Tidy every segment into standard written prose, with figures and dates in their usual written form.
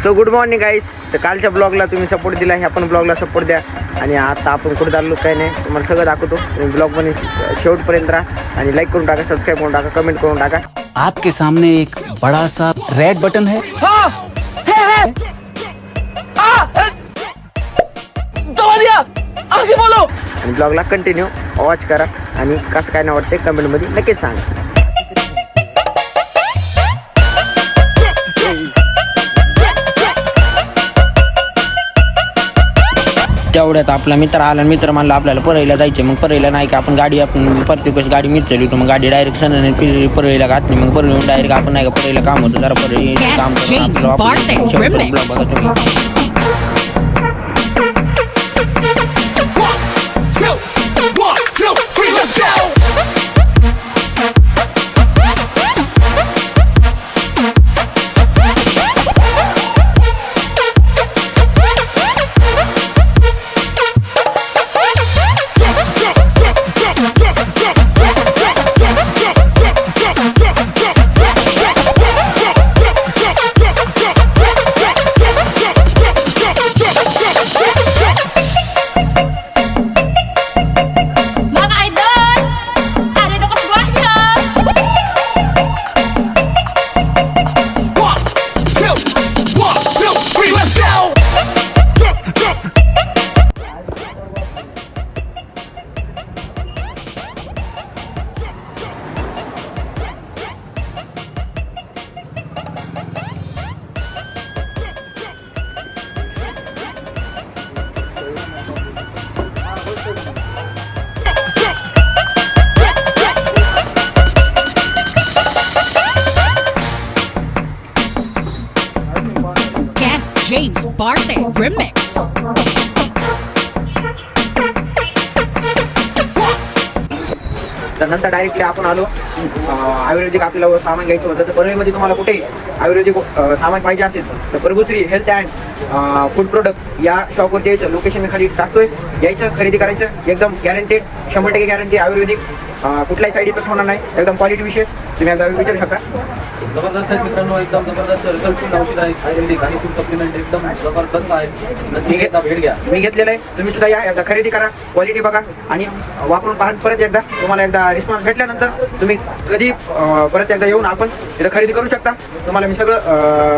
So good morning गाईस. तर कालच्या ब्लॉगला तुम्ही सपोर्ट दिला, ह्या पण ब्लॉगला सपोर्ट द्या. आणि आता आपण कुठे चाललो काय नाही तुम्हाला सगळं दाखवतो. तुम्ही ब्लॉग पण शेवटपर्यंत राहा आणि लाईक करून टाका, सबस्क्राईब करून टाका, कमेंट करून टाका. आपके सामने एक बड़ा सा रेड बटन है. आणि ब्लॉगला कंटिन्यू वॉच करा आणि कसं काय नाही वाटते कमेंटमध्ये नक्कीच सांगा. तेवढ्यात आपला मित्र आला, मित्र म्हणला आपल्याला परळीला जायचं. मग परळीला नाही का आपण गाडी, आपण प्रत्येक वेळेस गाडी मीच चालवतो. मग गाडी डायरेक्ट सणाने परळीला घातली. मग परळीहून डायरेक्ट आपण नाही का परळीला काम होतं, जरा परळी काम करून बघा तुम्ही. James Barthe remix. त्यानंतर डायरेक्टली आपण आलो. आयुर्वेदिक आपल्याला सामान घ्यायचं होतं. तर परळीमध्ये तुम्हाला कुठे आयुर्वेदिक सामान पाहिजे असेल तर प्रभुश्री हेल्थ अँड फूड प्रोडक्ट या शॉपवरती यायचं. लोकेशन मी खाली टाकतोय, यायचं, खरेदी करायचं. एकदम गॅरंटेड, 100% गॅरंटी. आयुर्वेदिक कुठलाही साईड इफेक्ट होणार नाही. एकदम क्वालिटी विषय तुम्ही एकदा विचारू शकता. जबरदस्त आहे मित्रांनो, एकदम जबरदस्त रिझल्टफुल औषध आहे. आयुर्वेदिक आणि फूड सप्लिमेंट एकदम जबरदस्त आहे. नक्की एकदा भेट घ्या. मी घेतलेलं आहे, तुम्ही सुद्धा या, एकदा खरेदी करा, क्वालिटी बघा आणि वापरून पाहत परत एकदा तुम्हाला एकदा रिस्पॉन्स भेटल्यानंतर तुम्ही कधी परत एकदा येऊन आपण तिथं खरेदी करू शकता. तुम्हाला मी सगळं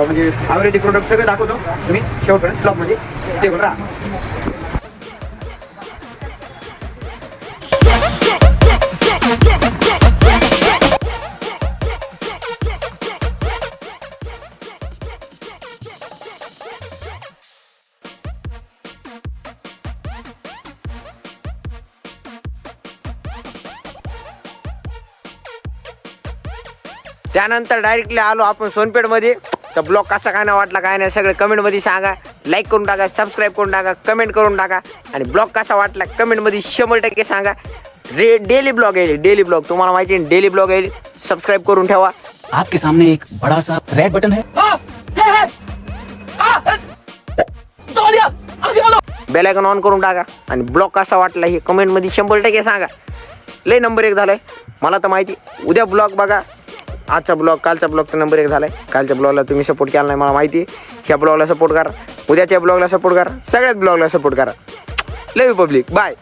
म्हणजे आयुर्वेदिक प्रोडक्ट सगळं दाखवतो. तुम्ही शेवटपर्यंत ब्लॉगमध्ये स्टेबल राहा. त्यानंतर डायरेक्टली आलो आपण सोनपेठमध्ये. तर ब्लॉग कसा काय नाही वाटला काय नाही सगळं कमेंटमध्ये सांगा. लाईक करून टाका, सबस्क्राईब करून टाका, कमेंट करून टाका. आणि ब्लॉग कसा वाटला कमेंटमध्ये 100% सांगा. डेली ब्लॉग येईल, डेली ब्लॉग तुम्हाला माहिती आहे, डेली ब्लॉग येईल. सबस्क्राईब करून ठेवा. आपके सामने एक बड़ा सा रेड बटन है. बेल आयकॉन ऑन करून टाका. आणि ब्लॉग कसा वाटला हे कमेंटमध्ये 100% सांगा. लय नंबर 1 झालाय मला तर माहिती. उद्या ब्लॉग बघा. आजचा ब्लॉग, कालचा ब्लॉग तर नंबर 1 झालाय. कालच्या ब्लॉगला तुम्ही सपोर्ट केला नाही मला माहिती आहे. ह्या ब्लॉगला सपोर्ट करा, उद्याच्या ब्लॉगला सपोर्ट करा, सगळ्याच ब्लॉगला सपोर्ट करा. लव यू पब्लिक, बाय.